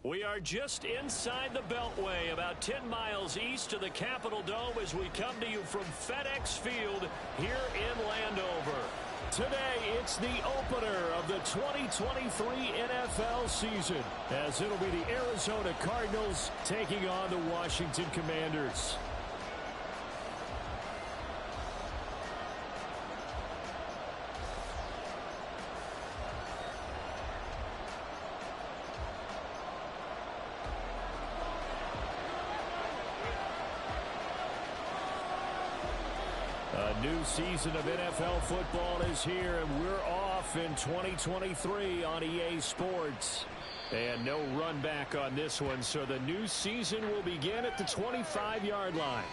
We are just inside the Beltway, about 10 miles east of the Capitol Dome as we come to you from FedEx Field here in Landover. Today, it's the opener of the 2023 NFL season, as it'll be the Arizona Cardinals taking on the Washington Commanders. A new season of NFL football is here, and we're off in 2023 on EA Sports. And no run back on this one, so the new season will begin at the 25-yard line.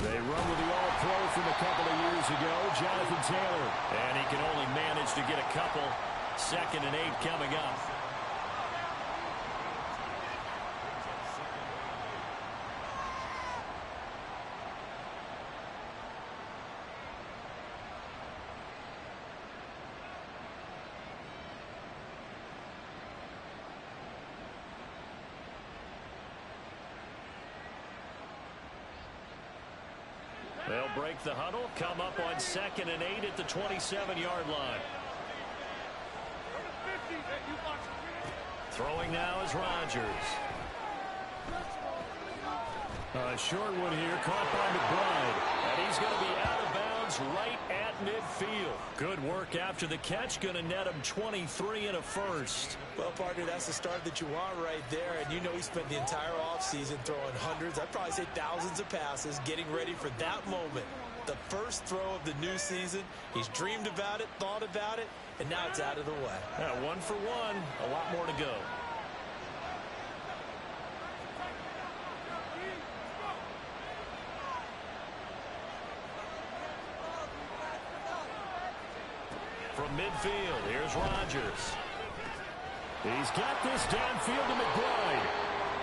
They run with the All-Pro from a couple of years ago, Jonathan Taylor. And he can only manage to get a couple. 2nd and 8 coming up. They'll break the huddle, come up on 2nd and 8 at the 27-yard line. Throwing now is Rodgers. Short one here, caught by McBride. And he's going to be out of bounds right at midfield. Good work after the catch, going to net him 23 and a first. Well, partner, that's the start that you want right there. And you know he spent the entire offseason throwing hundreds, I'd probably say thousands of passes, getting ready for that moment. The first throw of the new season. He's dreamed about it, thought about it, and now it's out of the way. Yeah, 1 for 1, a lot more to go. From midfield, here's Rodgers. He's got this downfield to McBride.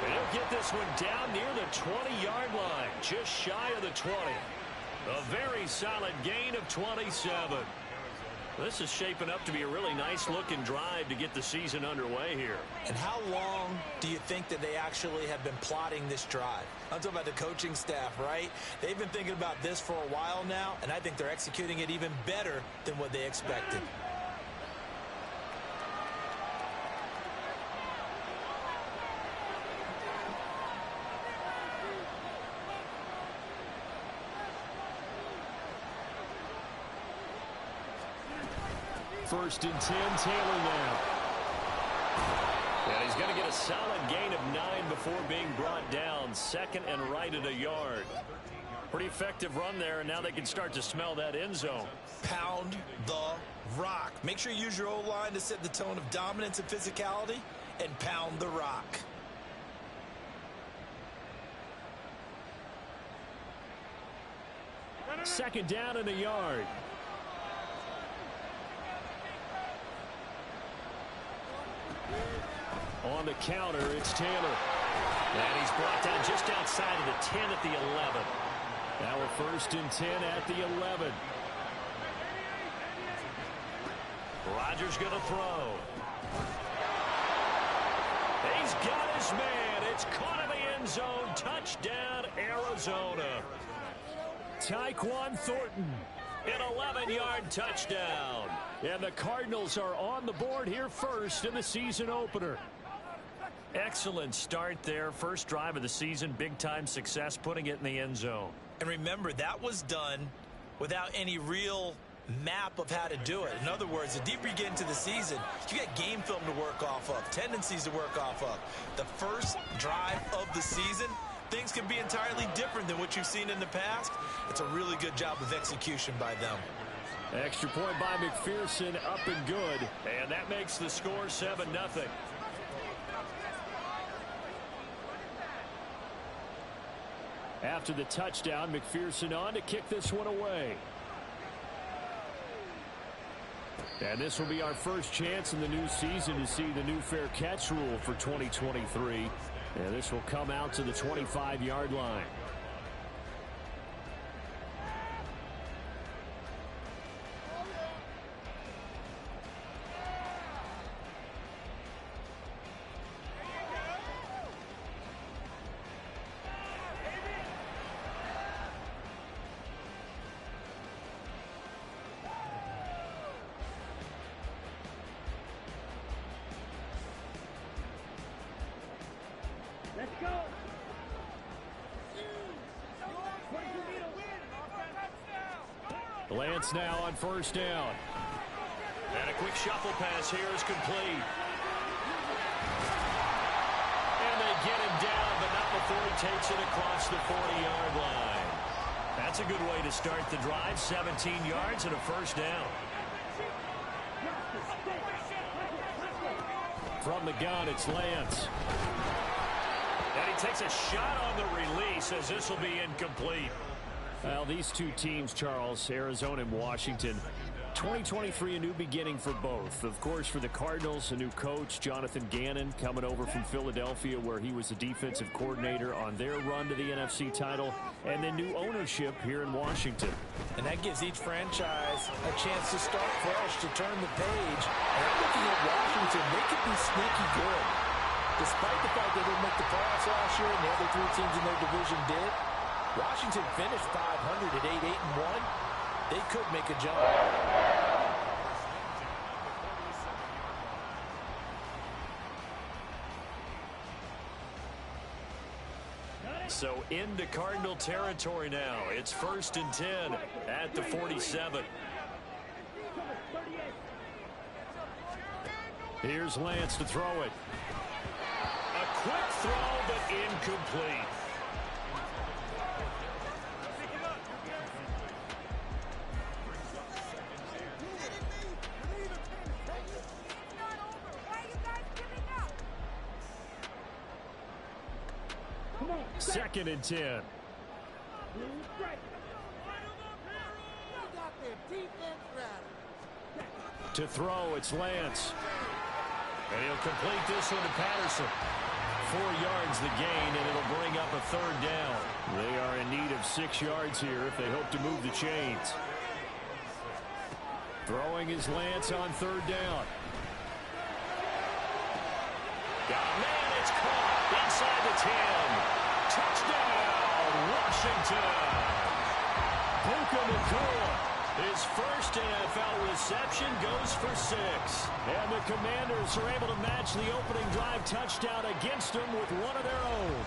And he'll get this one down near the 20-yard line, just shy of the 20. A very solid gain of 27. This is shaping up to be a really nice-looking drive to get the season underway here. And how long do you think that they actually have been plotting this drive? I'm talking about the coaching staff, right? They've been thinking about this for a while now, and I think they're executing it even better than what they expected. First and 10, Taylor now. And he's going to get a solid gain of 9 before being brought down. 2nd and right at a yard. Pretty effective run there, and now they can start to smell that end zone. Pound the rock. Make sure you use your O-line to set the tone of dominance and physicality, and pound the rock. Second down and a yard. On the counter, it's Taylor. And he's brought down just outside of the 10 at the 11. Now a 1st and 10 at the 11. Rodgers going to throw. He's got his man. It's caught in the end zone. Touchdown, Arizona. Tyquan Thornton. An 11-yard touchdown. And the Cardinals are on the board here first in the season opener. Excellent start there. First drive of the season. Big-time success putting it in the end zone. And remember, that was done without any real map of how to do it. In other words, the deeper you get into the season, you got game film to work off of, tendencies to work off of. The first drive of the season, things can be entirely different than what you've seen in the past. It's a really good job of execution by them. Extra point by McPherson, up and good. And that makes the score 7-0. After the touchdown, McPherson on to kick this one away. And this will be our first chance in the new season to see the new fair catch rule for 2023. And this will come out to the 25-yard line. Let's go. Lance now on first down. And a quick shuffle pass here is complete. And they get him down, but not before he takes it across the 40-yard line. That's a good way to start the drive. 17 yards and a first down. From the gun, it's Lance. And he takes a shot on the release as this will be incomplete. Well, these two teams, Charles, Arizona and Washington, 2023, a new beginning for both. Of course, for the Cardinals, a new coach, Jonathan Gannon, coming over from Philadelphia, where he was the defensive coordinator on their run to the NFC title, and then new ownership here in Washington. And that gives each franchise a chance to start fresh, to turn the page. And I'm looking at Washington. They could be sneaky good. Despite the fact they didn't make the playoffs last year and the other three teams in their division did, Washington finished 500 at 8-1. They could make a jump. So into Cardinal territory now. It's 1st and 10 at the 47. Here's Lance to throw it. A quick throw, but incomplete. Second and 10. To throw, it's Lance. And he'll complete this one to Patterson. 4 yards the gain, and it'll bring up a third down. They are in need of 6 yards here if they hope to move the chains. Throwing is Lance on third down. Got a man, it's caught inside the 10. Touchdown, Washington. Puka Nacua, his first NFL reception, goes for 6. And the Commanders are able to match the opening drive touchdown against them with one of their own.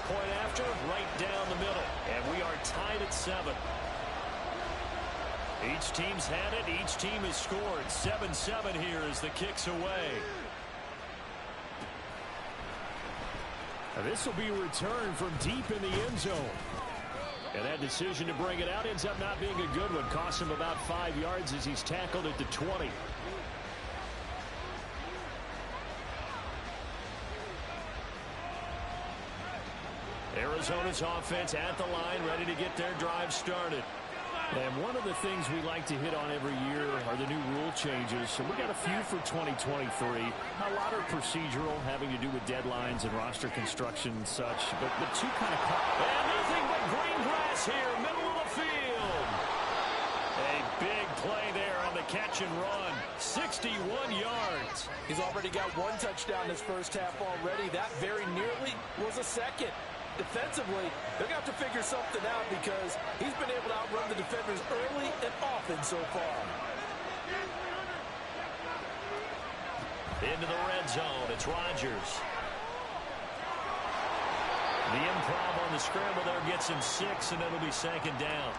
Point after, right down the middle. And we are tied at 7. Each team's had it. Each team has scored. 7-7 here as the kick's away. This will be a return from deep in the end zone. And that decision to bring it out ends up not being a good one. Costs him about 5 yards as he's tackled at the 20. Arizona's offense at the line, ready to get their drive started. And one of the things we like to hit on every year are the new rule changes. So we got a few for 2023. A lot are procedural, having to do with deadlines and roster construction and such. But the two kind of... And nothing but green grass here, middle of the field. A big play there on the catch and run. 61 yards. He's already got 1 touchdown this first half already. That very nearly was a second. Defensively, they're going to have to figure something out because he's been able to outrun the defenders early and often so far. Into the red zone, it's Rodgers. The improv on the scramble there gets him 6, and it'll be 2nd down.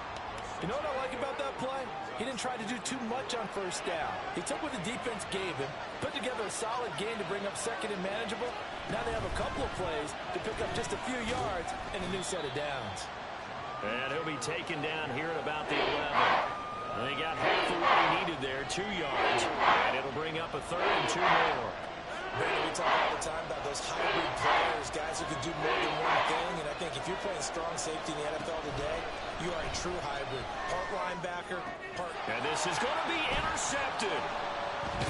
You know what I like about that play? He didn't try to do too much on first down. He took what the defense gave him, put together a solid game to bring up 2nd and manageable. Now they have a couple of plays to pick up just a few yards and a new set of downs. And he'll be taken down here at about the 11. They got half of what he needed there, 2 yards. And it'll bring up a third and 2 more. Brandon, we talk all the time about those hybrid players, guys who can do more than one thing. And I think if you're playing strong safety in the NFL today, you are a true hybrid. Part linebacker, part... And this is going to be intercepted.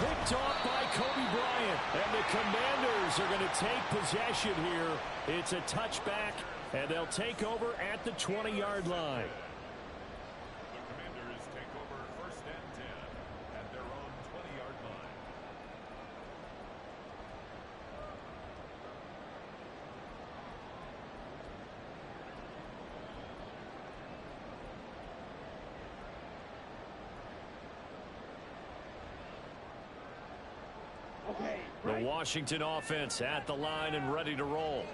Picked off by Kobe Bryant. And the Commanders are going to take possession here. It's a touchback, and they'll take over at the 20-yard line. The Washington offense at the line and ready to roll.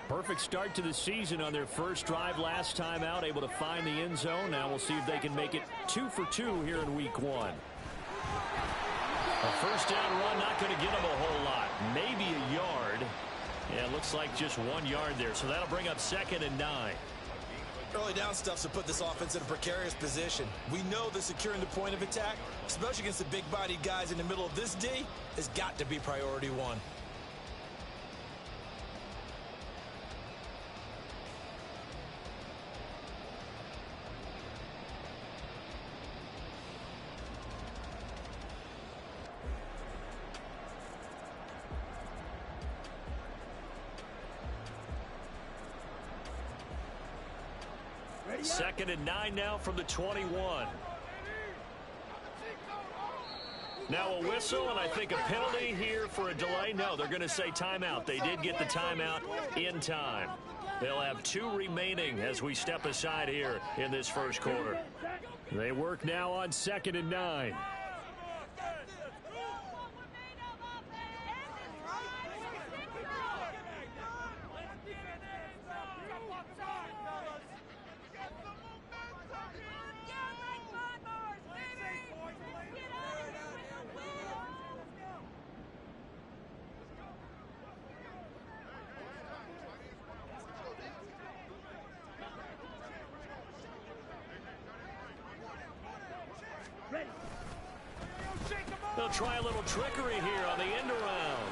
Perfect start to the season on their first drive last time out, able to find the end zone. Now we'll see if they can make it 2 for 2 here in week 1. A first down run, not going to get them a whole lot. Maybe a yard. Yeah, it looks like just 1 yard there, so that'll bring up 2nd and 9. Early down stuff's to put this offense in a precarious position. We know that securing the point of attack, especially against the big-bodied guys in the middle of this D, has got to be priority 1. Second and 9 now from the 21. Now a whistle, and I think a penalty here for a delay. No, they're going to say timeout. They did get the timeout in time. They'll have 2 remaining as we step aside here in this first quarter. They work now on 2nd and 9. They'll try a little trickery here on the end around.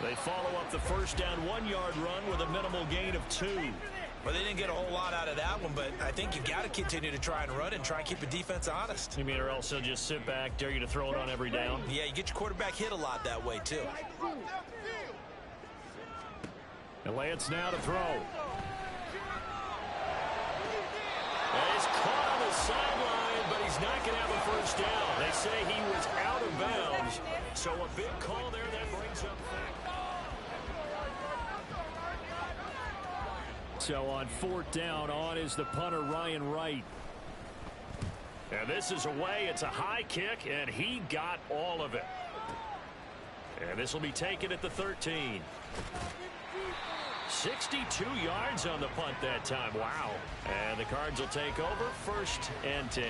They follow up the first down 1-yard run with a minimal gain of 2. Well, they didn't get a whole lot out of that one, but I think you've got to continue to try and run and try and keep the defense honest. You mean or else they'll just sit back, dare you to throw it on every down? Yeah, you get your quarterback hit a lot that way, too. And Lance now to throw. And he's caught on the sideline, but he's not going to have a first down. They say he was out of bounds, so a big call there that brings up third. So on 4th down, on is the punter, Ryan Wright. And this is away. It's a high kick, and he got all of it. And this will be taken at the 13. 62 yards on the punt that time. Wow. And the Cards will take over 1st and 10.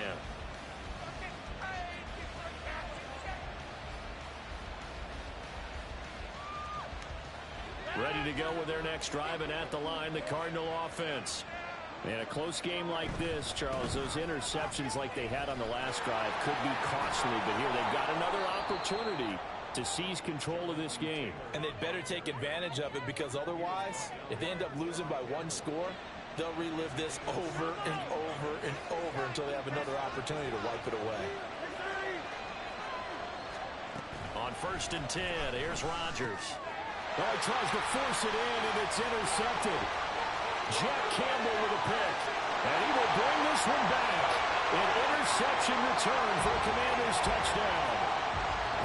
Ready to go with their next drive, and at the line, the Cardinal offense. In a close game like this, Charles, those interceptions like they had on the last drive could be costly, but here they've got another opportunity to seize control of this game. And they'd better take advantage of it, because otherwise, if they end up losing by 1 score, they'll relive this over and over and over until they have another opportunity to wipe it away. On 1st and 10, here's Rodgers. Oh, he tries to force it in, and it's intercepted. Jack Campbell with a pick. And he will bring this one back. An interception return for a Commanders touchdown.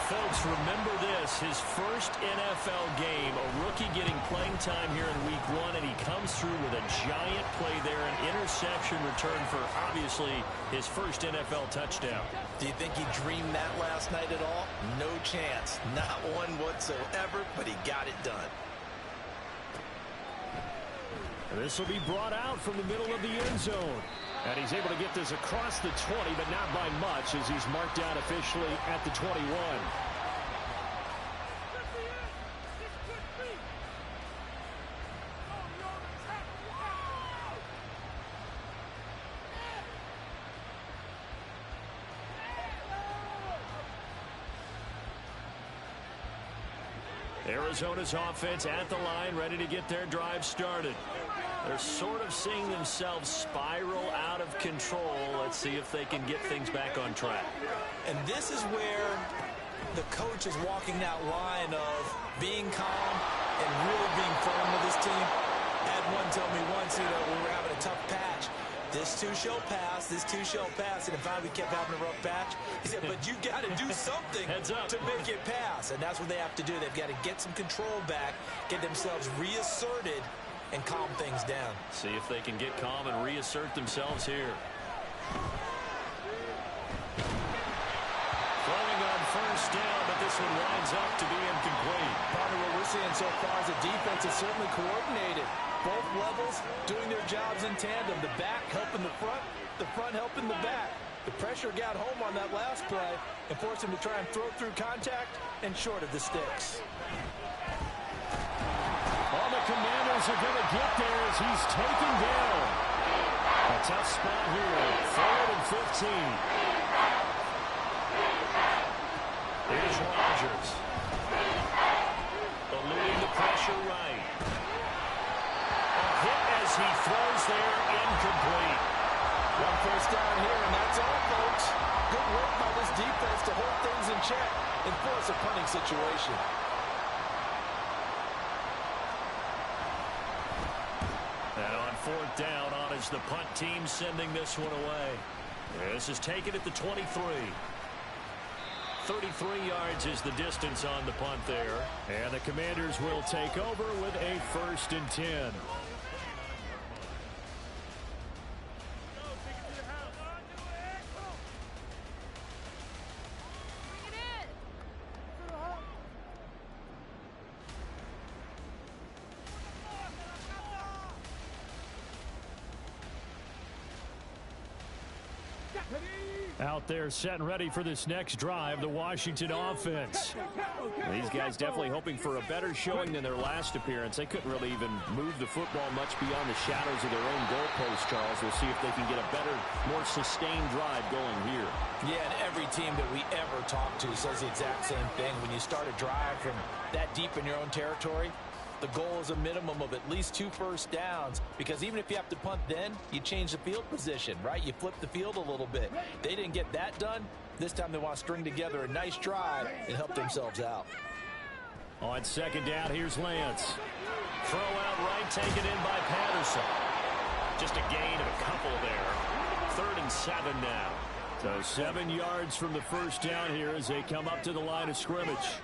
Folks, remember this, his first NFL game, a rookie getting playing time here in week 1, and he comes through with a giant play there, an interception return for, obviously, his first NFL touchdown. Do you think he dreamed that last night at all? No chance. Not one whatsoever, but he got it done. And this will be brought out from the middle of the end zone. And he's able to get this across the 20, but not by much, as he's marked down officially at the 21. Arizona's offense at the line, ready to get their drive started. They're sort of seeing themselves spiral out of control. Let's see if they can get things back on track. And this is where the coach is walking that line of being calm and really being firm with his team. I had one tell me once, we were having a tough patch. This too shall pass, this too shall pass. And if we kept having a rough patch, he said, but you got to do something to make it pass. And that's what they have to do. They've got to get some control back, get themselves reasserted, and calm things down. See if they can get calm and reassert themselves here. Throwing on first down, but this one winds up to be incomplete. Partner, what we're seeing so far is the defense is certainly coordinated. Both levels doing their jobs in tandem. The back helping the front helping the back. The pressure got home on that last play and forced him to try and throw through contact and short of the sticks. All the Commanders are going to get there as he's taken down. A tough spot here. 3rd and 15. Here's Rodgers. Eluding the pressure right. A hit as he throws there, incomplete. One first down here, and that's all, folks. Good work by this defense to hold things in check and force a punting situation. And on 4th down, on is the punt team sending this one away. This is taken at the 23. 33 yards is the distance on the punt there. And the Commanders will take over with a 1st and 10. Out there set and ready for this next drive, the Washington offense. These guys definitely hoping for a better showing than their last appearance. They couldn't really even move the football much beyond the shadows of their own goalpost, Charles. We'll see if they can get a better, more sustained drive going here. Yeah, and every team that we ever talk to says the exact same thing. When you start a drive from that deep in your own territory, the goal is a minimum of at least 2 first downs, because even if you have to punt then, you change the field position, right? You flip the field a little bit. They didn't get that done. This time they want to string together a nice drive and help themselves out. On 2nd down, here's Lance. Throw out right, taken in by Patterson. Just a gain of a couple there. 3rd and 7 now. So 7 yards from the first down here as they come up to the line of scrimmage.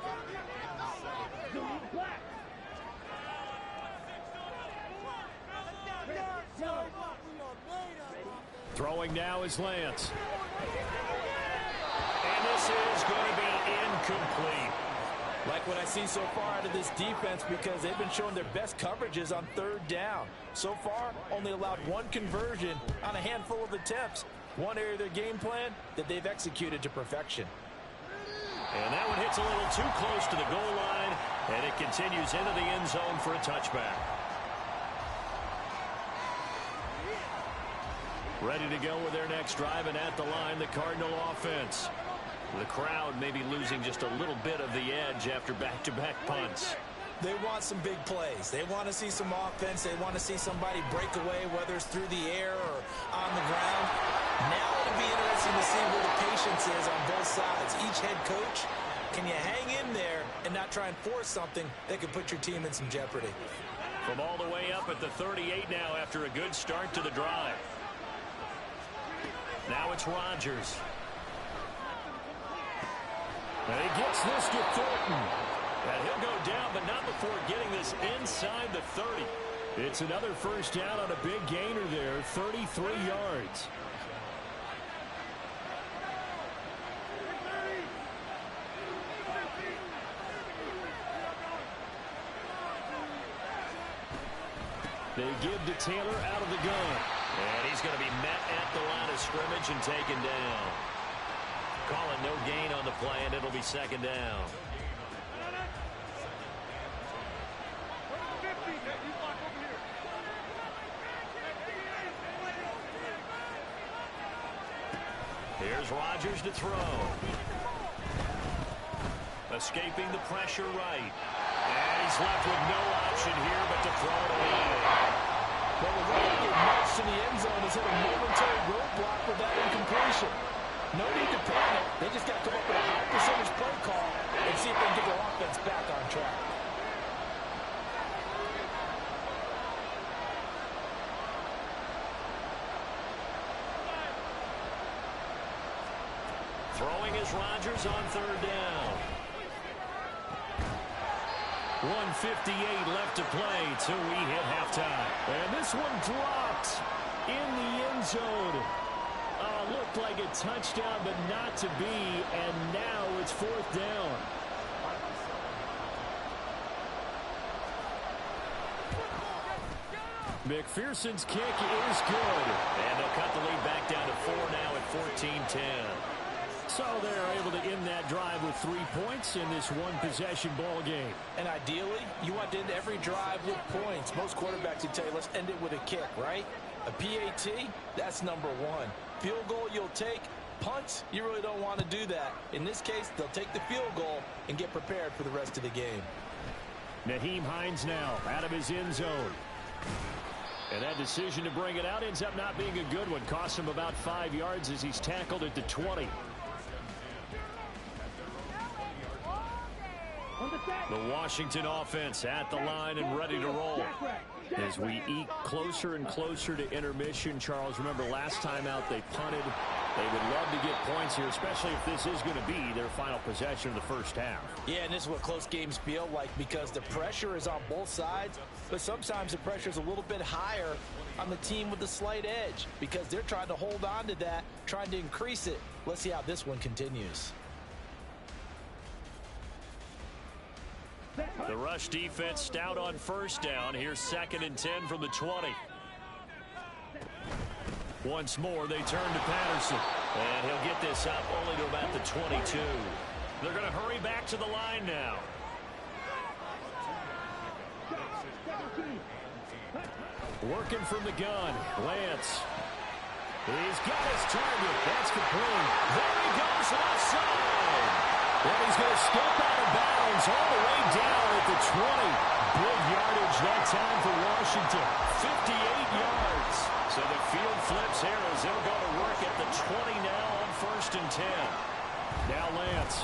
Throwing now is Lance. And this is going to be incomplete. Like what I see so far out of this defense, because they've been showing their best coverages on 3rd down. So far, only allowed 1 conversion on a handful of attempts. One area of their game plan that they've executed to perfection. And that one hits a little too close to the goal line, and it continues into the end zone for a touchback. Ready to go with their next drive, and at the line, the Cardinal offense. The crowd maybe losing just a little bit of the edge after back-to-back punts. They want some big plays. They want to see some offense. They want to see somebody break away, whether it's through the air or on the ground. Now it'll be interesting to see where the patience is on both sides. Each head coach, can you hang in there and not try and force something that could put your team in some jeopardy? From all the way up at the 38 now after a good start to the drive. Now it's Rodgers. And he gets this to Thornton. And he'll go down, but not before getting this inside the 30. It's another first down on a big gainer there, 33 yards. They give to Taylor out of the gun. And he's going to be met at the line of scrimmage and taken down. Calling no gain on the play, and it'll be 2nd down. Here's Rodgers to throw. Escaping the pressure right. And he's left with no option here but to throw it away. Well, it looked like it marched to the end zone has hit a momentary roadblock with that incompletion. No need to panic. They just got to come up with a high percentage play call and see if they can get their offense back on track. Throwing is Rodgers on third down. 1:58 left to play till we hit halftime. And this one dropped in the end zone. Looked like a touchdown, but not to be. And now it's fourth down. McPherson's kick is good. And they'll cut the lead back down to 4 now at 14-10. So they're able to end that drive with 3 points in this one-possession ball game. And ideally, you want to end every drive with points. Most quarterbacks would tell you, let's end it with a kick, right? A PAT, that's number one. Field goal you'll take. Punts, you really don't want to do that. In this case, they'll take the field goal and get prepared for the rest of the game. Nyheim Hines now out of his end zone. And that decision to bring it out ends up not being a good one. Costs him about 5 yards as he's tackled at the 20. The Washington offense at the line and ready to roll. As we eke closer and closer to intermission, Charles, remember last time out they punted. They would love to get points here, especially if this is going to be their final possession of the first half. Yeah, and this is what close games feel like because the pressure is on both sides, but sometimes the pressure is a little bit higher on the team with the slight edge because they're trying to hold on to that, trying to increase it. Let's see how this one continues. The rush defense stout on first down. Here's 2nd and 10 from the 20. Once more, they turn to Patterson. And he'll get this up only to about the 22. They're going to hurry back to the line now. Working from the gun, Lance. He's got his target. That's complete. There he goes offside. And he's going to step out of bounds all the way down at the 20. Big yardage that time for Washington. 58 yards. So the field flips here as they'll go to work at the 20 now on 1st and 10. Now Lance.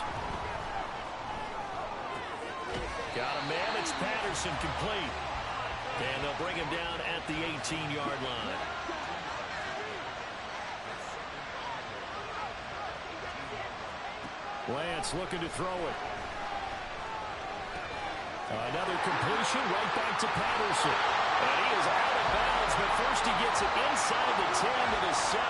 Got a man. It's Patterson complete. And they'll bring him down at the 18-yard line. Lance looking to throw it. Another completion right back to Patterson. And he is out of bounds, but first he gets it inside the 10 to the 7.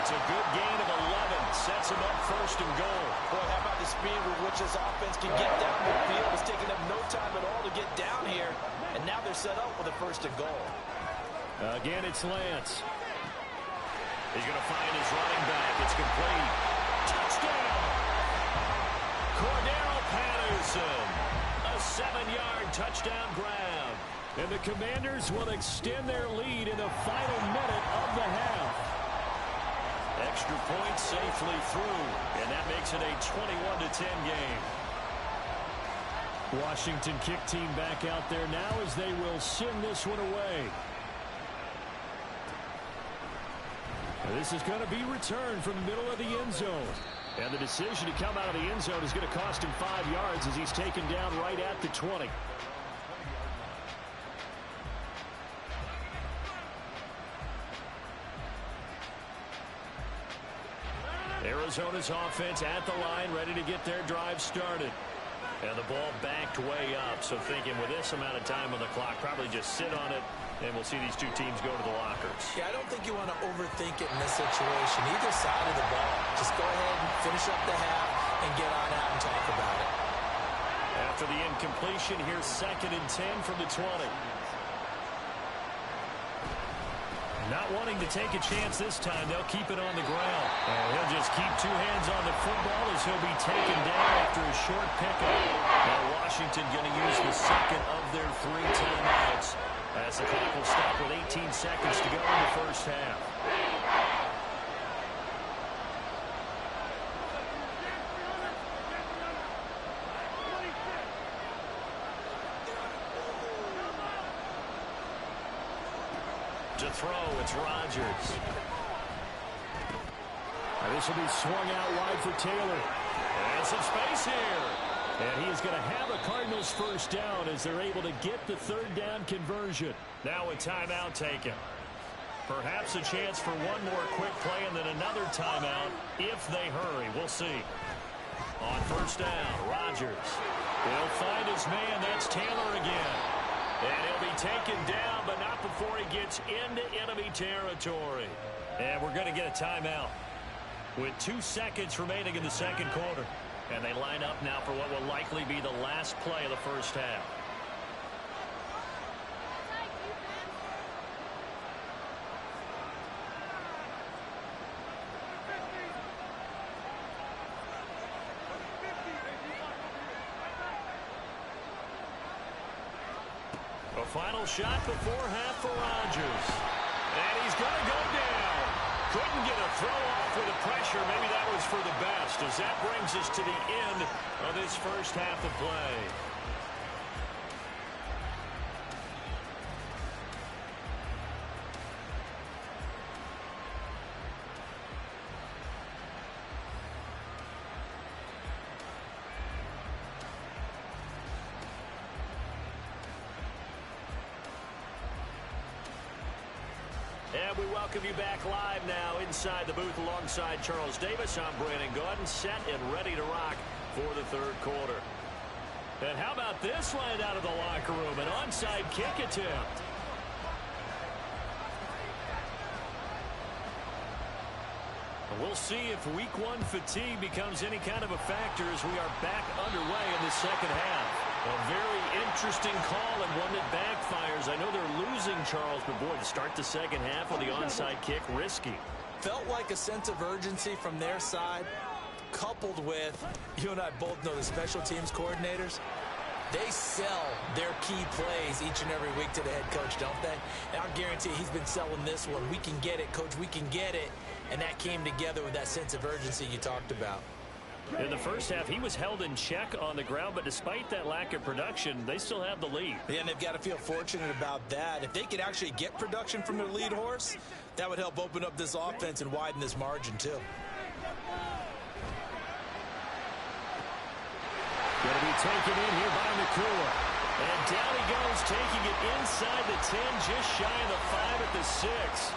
It's a good gain of 11. Sets him up 1st and goal. Boy, how about the speed with which this offense can get down the field? It's taking them no time at all to get down here. And now they're set up with a 1st and goal. Again, it's Lance. He's going to find his running back. It's complete. Touchdown! Cordero Patterson. A 7-yard touchdown grab. And the Commanders will extend their lead in the final minute of the half. Extra point safely through. And that makes it a 21-10 game. Washington kick team back out there now as they will send this one away. This is going to be returned from the middle of the end zone. And the decision to come out of the end zone is going to cost him 5 yards as he's taken down right at the 20. Arizona's offense at the line, ready to get their drive started. And the ball backed way up, so thinking with this amount of time on the clock, probably just sit on it, and we'll see these two teams go to the lockers. Yeah, I don't think you want to overthink it in this situation. Either side of the ball, just go ahead and finish up the half and get on out and talk about it. After the incompletion, here's 2nd and 10 from the 20. Not wanting to take a chance this time, they'll keep it on the ground. And he'll just keep 2 hands on the football as he'll be taken down after a short pickup. Now Washington going to use the 2nd of their 3 timeouts as the clock will stop with 18 seconds to go in the first half. To throw, it's Rodgers. This will be swung out wide for Taylor. And some space here. And he is going to have a Cardinals first down as they're able to get the third down conversion. Now a timeout taken. Perhaps a chance for one more quick play and then another timeout if they hurry. We'll see. On first down, Rodgers. He'll find his man. That's Taylor again. And he'll be taken down, but not before he gets into enemy territory. And we're going to get a timeout with 2 seconds remaining in the second quarter. And they line up now for what will likely be the last play of the first half. A final shot before half for Rodgers. And he's going to go down. Couldn't get a throw off with the pressure. Maybe that was for the best, as that brings us to the end of this first half of play. And we welcome you back live now inside the booth alongside Charles Davis. I'm Brandon Gaudin, set and ready to rock for the third quarter. And how about this line out of the locker room? An onside kick attempt. And we'll see if week one fatigue becomes any kind of a factor as we are back underway in the second half. A very interesting call and one that backfires. I know they're losing, Charles, but boy, to start the second half with the onside kick, risky. Felt like a sense of urgency from their side, coupled with, you and I both know the special teams coordinators, they sell their key plays each and every week to the head coach, don't they? And I guarantee he's been selling this one. We can get it, coach, we can get it. And that came together with that sense of urgency you talked about. In the first half, he was held in check on the ground, but despite that lack of production, they still have the lead. Yeah, and they've got to feel fortunate about that. If they could actually get production from their lead horse, that would help open up this offense and widen this margin, too. Going to be taken in here by McClure. And down he goes, taking it inside the 10, just shy of the 5 at the 6.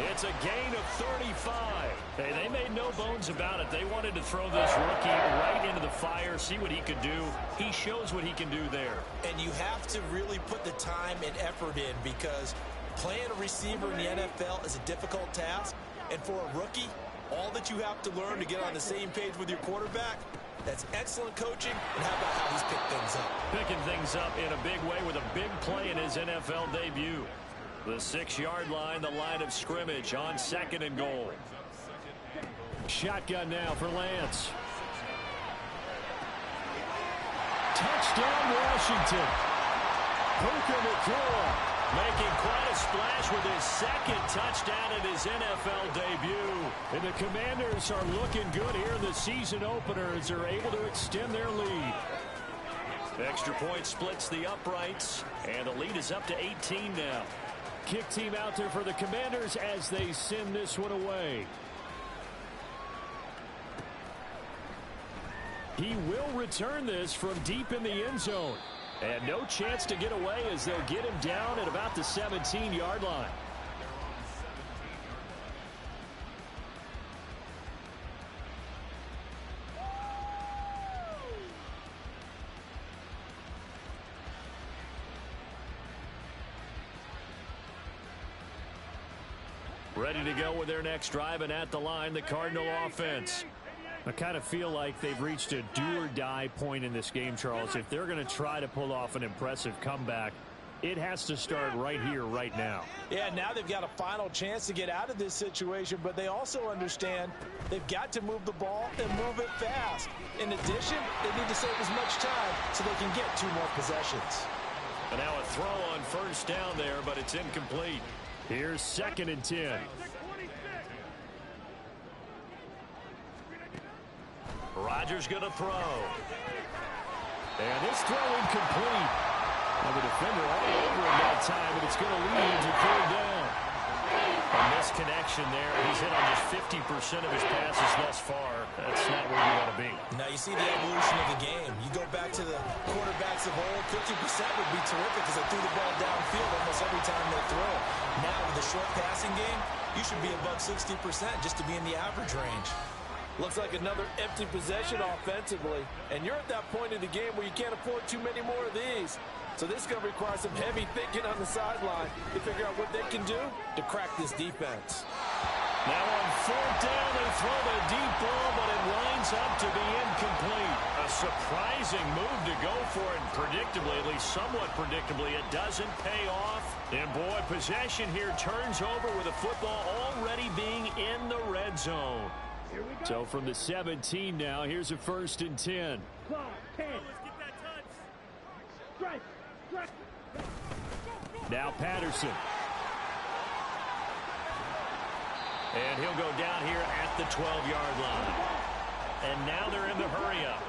It's a gain of 35. Hey, they made no bones about it. They wanted to throw this rookie right into the fire, see what he could do. He shows what he can do there. And you have to really put the time and effort in, because playing a receiver in the NFL is a difficult task. And for a rookie, all that you have to learn to get on the same page with your quarterback, that's excellent coaching. And how about how he's picked things up? Picking things up in a big way with a big play in his NFL debut. The 6-yard line, the line of scrimmage on 2nd and goal. Shotgun now for Lance. Touchdown, Washington. Puka McClure making quite a splash with his 2nd touchdown in his NFL debut. And the Commanders are looking good here in the season opener as they're able to extend their lead. Extra point splits the uprights, and the lead is up to 18 now. Kick team out there for the Commanders as they send this one away. He will return this from deep in the end zone. And no chance to get away as they'll get him down at about the 17-yard line. Ready to go with their next drive, and at the line, the Cardinal offense. I kind of feel like they've reached a do-or-die point in this game, Charles. If they're going to try to pull off an impressive comeback, it has to start right here, right now. Yeah, now they've got a final chance to get out of this situation, but they also understand they've got to move the ball and move it fast. In addition, they need to save as much time so they can get 2 more possessions. And now a throw on first down there, but it's incomplete. Here's 2nd and 10. Rodgers going to throw. And this throw incomplete. Now the defender all over him that time, and it's going to lead to 3rd down. A misconnection there. He's hit on just 50% of his passes thus far. That's not where you want to be. Now you see the evolution of the game. You go back to the quarterbacks of old, 50% would be terrific because they threw the ball downfield almost every time they throw. Now with the short passing game, you should be above 60% just to be in the average range. Looks like another empty possession offensively. And you're at that point in the game where you can't afford too many more of these. So this is going to require some heavy thinking on the sideline to figure out what they can do to crack this defense. Now on fourth down, they throw the deep ball, but it lines up to be incomplete. A surprising move to go for it. Predictably, at least somewhat predictably, it doesn't pay off. And boy, possession here turns over with the football already being in the red zone. So from the 17 now, here's a 1st and 10. Clock, 10. Strike. Now Patterson. And he'll go down here at the 12-yard line. And now they're in the hurry-up.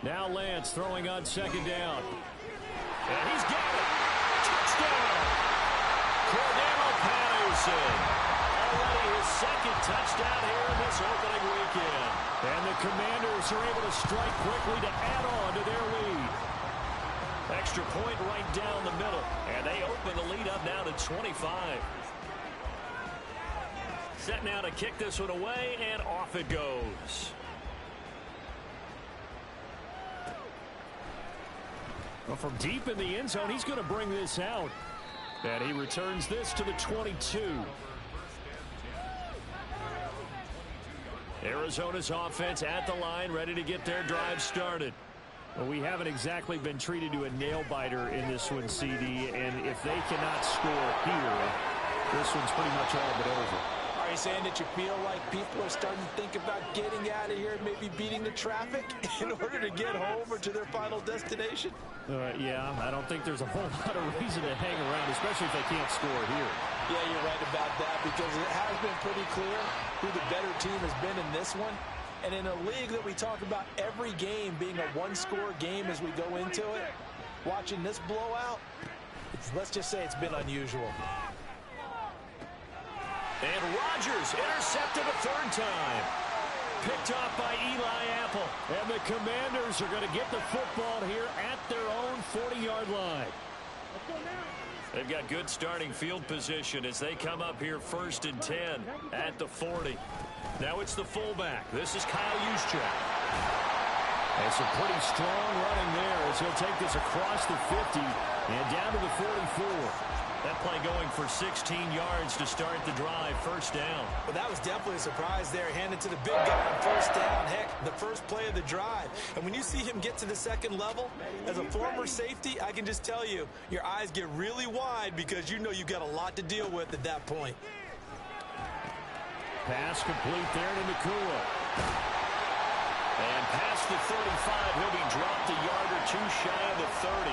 Now Lance throwing on 2nd down. And he's got it. Touchdown. Cordero Patterson. Already his 2nd touchdown here in this opening weekend. And the Commanders are able to strike quickly to add on to their lead. Extra point right down the middle. And they open the lead up now to 25. Set now to kick this one away, and off it goes. Well, from deep in the end zone, he's going to bring this out. And he returns this to the 22. Arizona's offense at the line, ready to get their drive started. Well, we haven't exactly been treated to a nail-biter in this one, CD, and if they cannot score here, this one's pretty much all but over. Are you saying that you feel like people are starting to think about getting out of here and maybe beating the traffic in order to get home or to their final destination? Yeah, I don't think there's a whole lot of reason to hang around, especially if they can't score here. Yeah, you're right about that because it has been pretty clear who the better team has been in this one. And in a league that we talk about every game being a one-score game as we go into it, watching this blowout, let's just say it's been unusual. And Rodgers intercepted a 3rd time. Picked off by Eli Apple. And the Commanders are going to get the football here at their own 40-yard line. They've got good starting field position as they come up here 1st and 10 at the 40. Now it's the fullback. This is Kyle Juszczyk. And some pretty strong running there as he'll take this across the 50 and down to the 44. That play going for 16 yards to start the drive. 1st down. Well, that was definitely a surprise there. Handed to the big guy on 1st down. Heck, the first play of the drive. And when you see him get to the 2nd level, as a former safety, I can just tell you, your eyes get really wide because you know you've got a lot to deal with at that point. Pass complete there to Nakua. And past the 35, he'll be dropped a yard or two shy of the 30.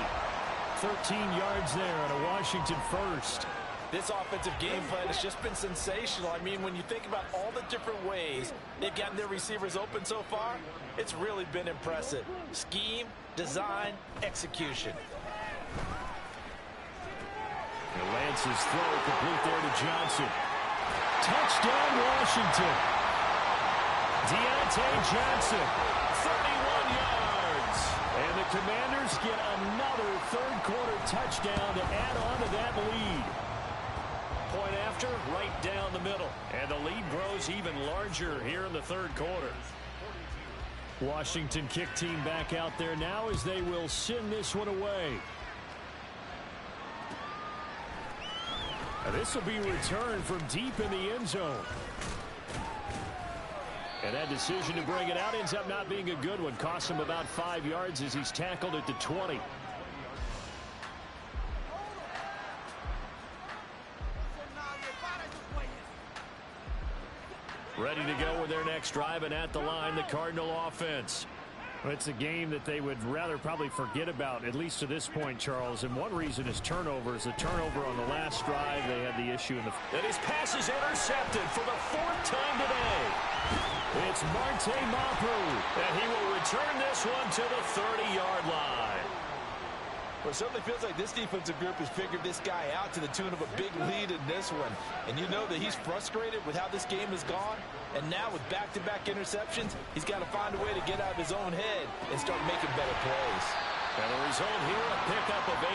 13 yards there on a Washington 1st. This offensive game plan has just been sensational. I mean, when you think about all the different ways they've gotten their receivers open so far, it's really been impressive. Scheme, design, execution. And Lance's throw complete there to Johnson. Touchdown, Washington. Deontay Johnson, 31 yards. And the Commanders get another 3rd quarter touchdown to add on to that lead. Point after, right down the middle. And the lead grows even larger here in the 3rd quarter. Washington kick team back out there now as they will send this one away. This will be returned from deep in the end zone. And that decision to bring it out ends up not being a good one. Costs him about 5 yards as he's tackled at the 20. Ready to go with their next drive, and at the line, the Cardinal offense. It's a game that they would rather probably forget about, at least to this point, Charles. And one reason is turnovers. A turnover on the last drive. They had the issue in the... And his pass is intercepted for the 4th time today. It's Marte Mapu. And he will return this one to the 30-yard line. Well, it certainly feels like this defensive group has figured this guy out to the tune of a big lead in this one. And you know that he's frustrated with how this game has gone. And now with back-to-back interceptions, he's got to find a way to get out of his own head and start making better plays. And the result here, a pickup of 8.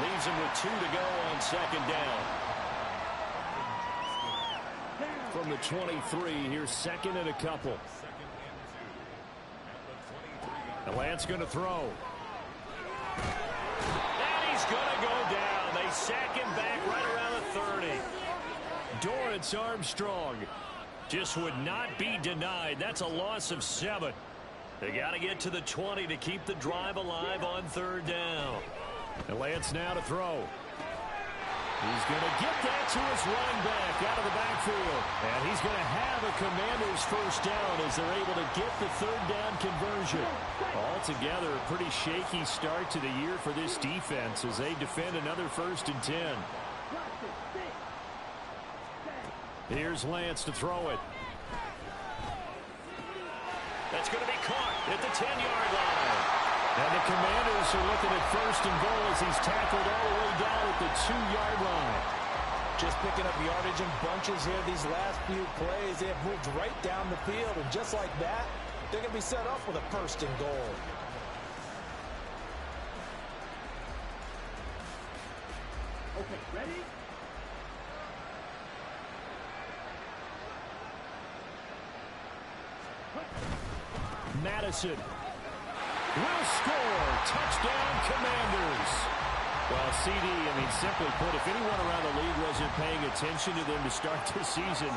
Leaves him with 2 to go on second down. From the 23, here's second and a couple. And Lance going to throw. And he's going to go down. They sack him back right around the 30. Dorrance Armstrong just would not be denied. That's a loss of 7. They got to get to the 20 to keep the drive alive on third down. And Lance now to throw. He's going to get that to his running back out of the backfield. And he's going to have a Commanders first down as they're able to get the third down conversion. Altogether, a pretty shaky start to the year for this defense as they defend another 1st and 10. Here's Lance to throw it. That's going to be caught at the 10-yard line. And the Commanders are looking at 1st and goal as he's tackled all the way down at the 2-yard line. Just picking up yardage in bunches here these last few plays. They have moved right down the field, and just like that, they're going to be set up with a 1st and goal. Okay, ready? Madison will score. Touchdown, Commanders. Well, CD, simply put, if anyone around the league wasn't paying attention to them to start the season,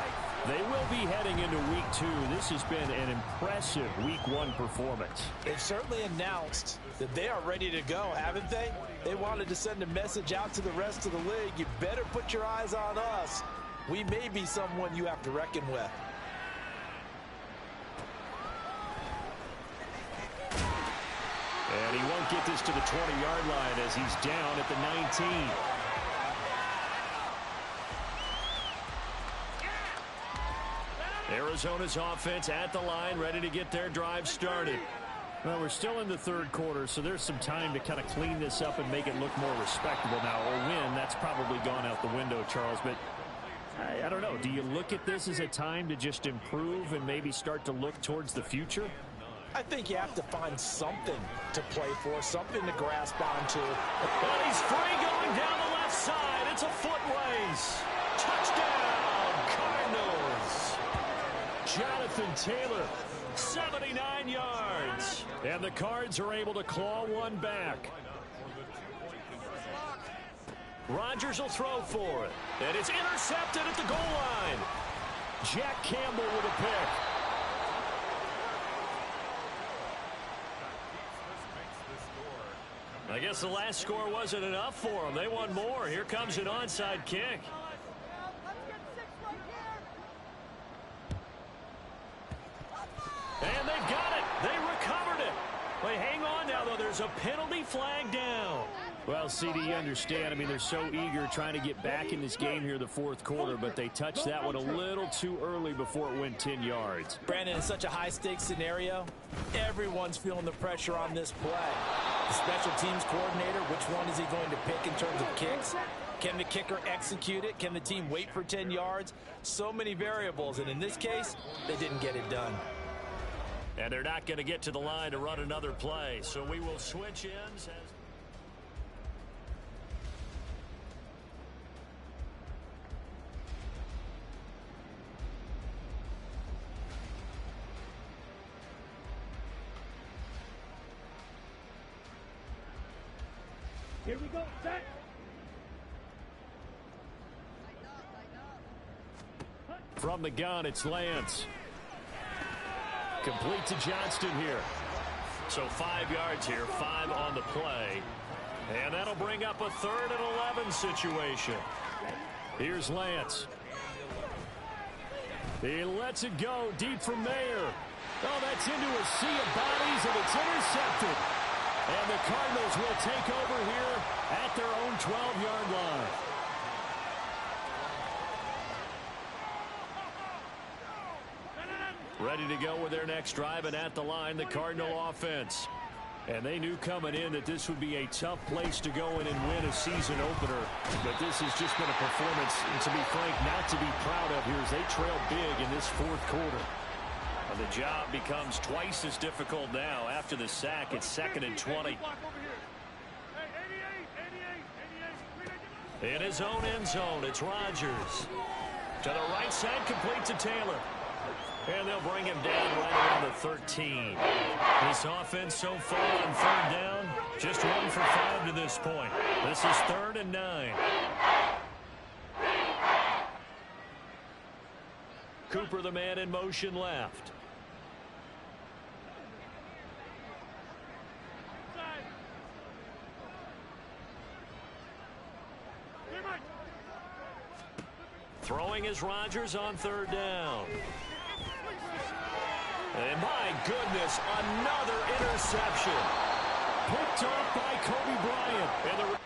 they will be heading into Week 2. This has been an impressive Week 1 performance. They've certainly announced that they are ready to go, haven't they? They wanted to send a message out to the rest of the league. You better put your eyes on us. We may be someone you have to reckon with. And he won't get this to the 20-yard line as he's down at the 19. Arizona's offense at the line, ready to get their drive started. Well, we're still in the 3rd quarter, so there's some time to kind of clean this up and make it look more respectable now. Or win, that's probably gone out the window, Charles. But I don't know. Do you look at this as a time to just improve and maybe start to look towards the future? I think you have to find something to play for, something to grasp onto. But he's free going down the left side. It's a foot race. Touchdown, Cardinals. Jonathan Taylor, 79 yards. and the Cards are able to claw one back. Rodgers will throw for it, and it's intercepted at the goal line. Jack Campbell with a pick. I guess the last score wasn't enough for them. They want more. Here comes an onside kick. And they've got it. They recovered it. Wait, hang on now, though. There's a penalty flag down. Well, CD, you understand. They're so eager trying to get back in this game here the 4th quarter, but they touched that one a little too early before it went 10 yards. Brandon, in such a high-stakes scenario, everyone's feeling the pressure on this play. The special teams coordinator, which one is he going to pick in terms of kicks? Can the kicker execute it? Can the team wait for 10 yards? So many variables, and in this case, they didn't get it done. And they're not going to get to the line to run another play, so we will switch ends. Here we go, set. From the gun, it's Lance. Complete to Johnston here. So 5 yards here, 5 on the play. And that'll bring up a 3rd and 11 situation. Here's Lance. He lets it go deep from Mayer. Oh, that's into a sea of bodies, and it's intercepted. And the Cardinals will take over here at their own 12-yard line. Ready to go with their next drive, and at the line, the Cardinal offense. And they knew coming in that this would be a tough place to go in and win a season opener. But this has just been a performance, and to be frank, not to be proud of here as they trail big in this fourth quarter. Well, the job becomes twice as difficult now after the sack. It's 2nd and 20. In his own end zone, it's Rodgers. To the right side, complete to Taylor. And they'll bring him down right around the 13. This offense so far on 3rd down, just 1 for 5 to this point. This is 3rd and 9. Cooper, the man in motion left. Throwing is Rodgers on 3rd down. And my goodness, another interception. Picked off by Kobe Bryant. And the